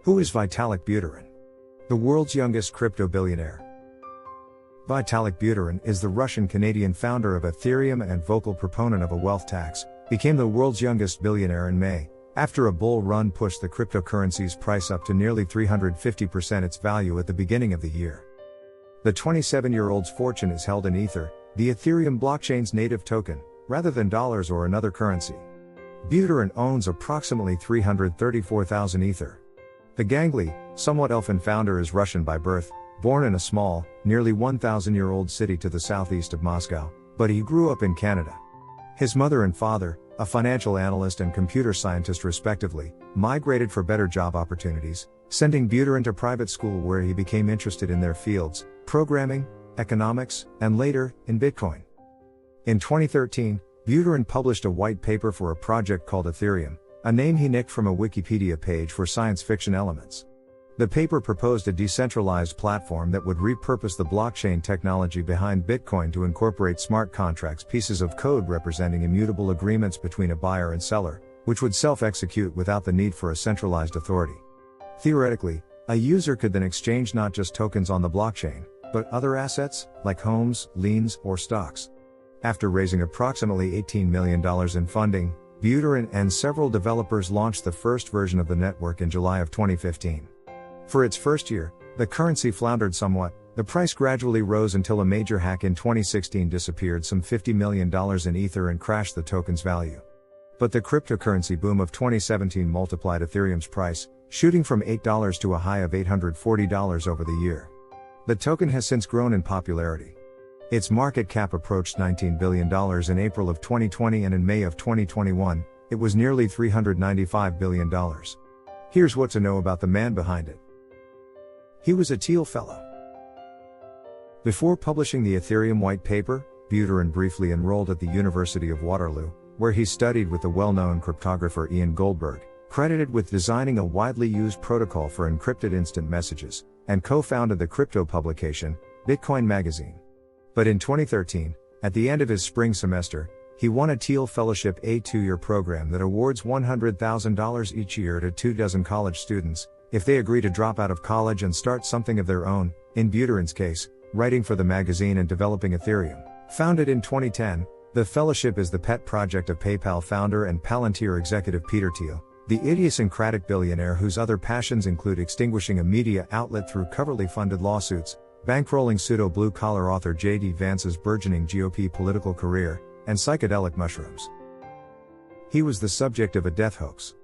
Who is Vitalik Buterin? The world's youngest crypto billionaire. Vitalik Buterin is the Russian-Canadian founder of Ethereum and vocal proponent of a wealth tax, became the world's youngest billionaire in May, after a bull run pushed the cryptocurrency's price up to nearly 350% its value at the beginning of the year. The 27-year-old's fortune is held in Ether, the Ethereum blockchain's native token, rather than dollars or another currency. Buterin owns approximately 334,000 Ether. The gangly, somewhat elfin founder is Russian by birth, born in a small, nearly 1,000-year-old city to the southeast of Moscow, but he grew up in Canada. His mother and father, a financial analyst and computer scientist respectively, migrated for better job opportunities, sending Buterin to private school where he became interested in their fields, programming, economics, and later, in Bitcoin. In 2013, Buterin published a white paper for a project called Ethereum, a name he nicked from a Wikipedia page for science fiction elements. The paper proposed a decentralized platform that would repurpose the blockchain technology behind Bitcoin to incorporate smart contracts, pieces of code representing immutable agreements between a buyer and seller, which would self-execute without the need for a centralized authority. Theoretically, a user could then exchange not just tokens on the blockchain, but other assets, like homes, liens, or stocks. After raising approximately $18 million in funding, Buterin and several developers launched the first version of the network in July of 2015. For its first year, the currency floundered somewhat. The price gradually rose until a major hack in 2016 disappeared some $50 million in Ether and crashed the token's value. But the cryptocurrency boom of 2017 multiplied Ethereum's price, shooting from $8 to a high of $840 over the year. The token has since grown in popularity. Its market cap approached $19 billion in April of 2020, and in May of 2021, it was nearly $395 billion. Here's what to know about the man behind it. He was a Thiel Fellow. Before publishing the Ethereum white paper, Buterin briefly enrolled at the University of Waterloo, where he studied with the well-known cryptographer Ian Goldberg, credited with designing a widely used protocol for encrypted instant messages, and co-founded the crypto publication, Bitcoin Magazine. But in 2013, at the end of his spring semester, he won a Thiel Fellowship, a two-year program that awards $100,000 each year to 24 college students, if they agree to drop out of college and start something of their own, in Buterin's case, writing for the magazine and developing Ethereum. Founded in 2010, the fellowship is the pet project of PayPal founder and Palantir executive Peter Thiel, the idiosyncratic billionaire whose other passions include extinguishing a media outlet through covertly funded lawsuits, bankrolling pseudo-blue-collar author J.D. Vance's burgeoning GOP political career, and psychedelic mushrooms. He was the subject of a death hoax.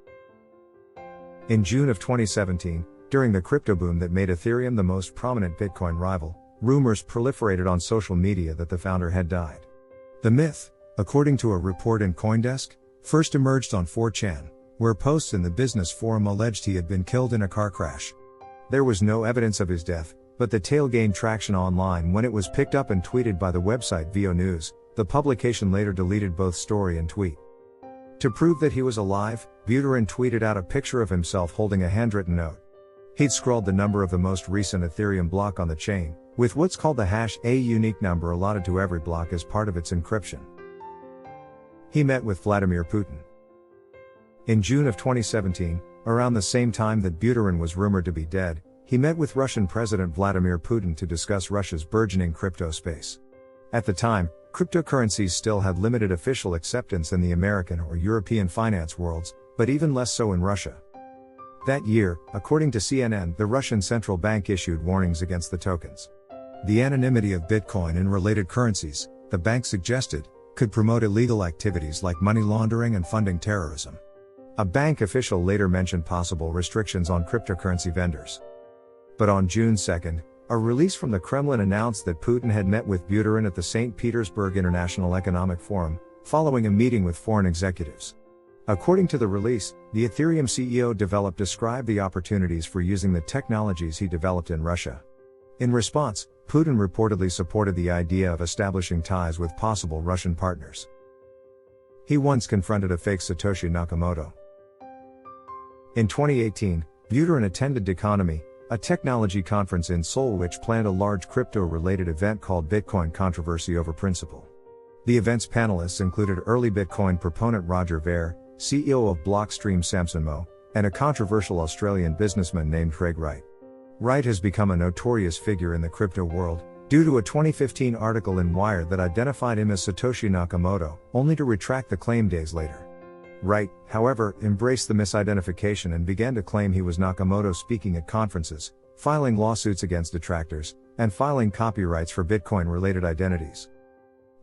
In June of 2017, during the crypto boom that made Ethereum the most prominent Bitcoin rival, rumors proliferated on social media that the founder had died. The myth, according to a report in CoinDesk, first emerged on 4chan, where posts in the business forum alleged he had been killed in a car crash. There was no evidence of his death, but the tale gained traction online when it was picked up and tweeted by the website VO News. The publication later deleted both story and tweet. To prove that he was alive, Buterin tweeted out a picture of himself holding a handwritten note. He'd scrawled the number of the most recent Ethereum block on the chain, with what's called the hash, a unique number allotted to every block as part of its encryption. He met with Vladimir Putin. In June of 2017, around the same time that Buterin was rumored to be dead, he met with Russian President Vladimir Putin to discuss Russia's burgeoning crypto space. At the time, cryptocurrencies still had limited official acceptance in the American or European finance worlds, but even less so in Russia. That year, according to CNN, the Russian central bank issued warnings against the tokens. The anonymity of Bitcoin and related currencies, the bank suggested, could promote illegal activities like money laundering and funding terrorism. A bank official later mentioned possible restrictions on cryptocurrency vendors. But on June 2, a release from the Kremlin announced that Putin had met with Buterin at the St. Petersburg International Economic Forum, following a meeting with foreign executives. According to the release, the Ethereum CEO described the opportunities for using the technologies he developed in Russia. In response, Putin reportedly supported the idea of establishing ties with possible Russian partners. He once confronted a fake Satoshi Nakamoto. In 2018, Buterin attended Deconomy, a technology conference in Seoul which planned a large crypto-related event called Bitcoin Controversy Over Principle. The event's panelists included early Bitcoin proponent Roger Ver, CEO of Blockstream Samson Moh, and a controversial Australian businessman named Craig Wright. Wright has become a notorious figure in the crypto world, due to a 2015 article in Wired that identified him as Satoshi Nakamoto, only to retract the claim days later. Wright, however, embraced the misidentification and began to claim he was Nakamoto speaking at conferences, filing lawsuits against detractors, and filing copyrights for Bitcoin-related identities.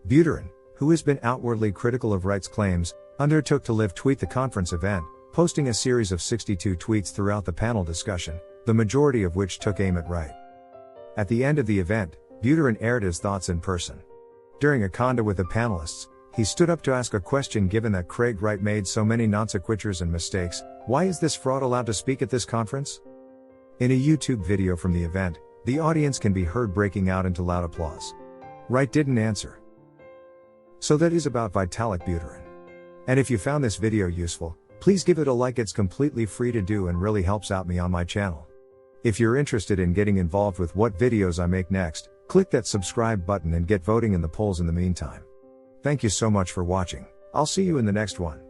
Buterin, who has been outwardly critical of Wright's claims, undertook to live tweet the conference event, posting a series of 62 tweets throughout the panel discussion, the majority of which took aim at Wright. At the end of the event, Buterin aired his thoughts in person. During a conda with the panelists, he stood up to ask a question. Given that Craig Wright made so many non-sequiturs and mistakes, why is this fraud allowed to speak at this conference? In a YouTube video from the event, the audience can be heard breaking out into loud applause. Wright didn't answer. So that is about Vitalik Buterin. And if you found this video useful, please give it a like. It's completely free to do and really helps out me on my channel. If you're interested in getting involved with what videos I make next, click that subscribe button and get voting in the polls in the meantime. Thank you so much for watching. I'll see you in the next one.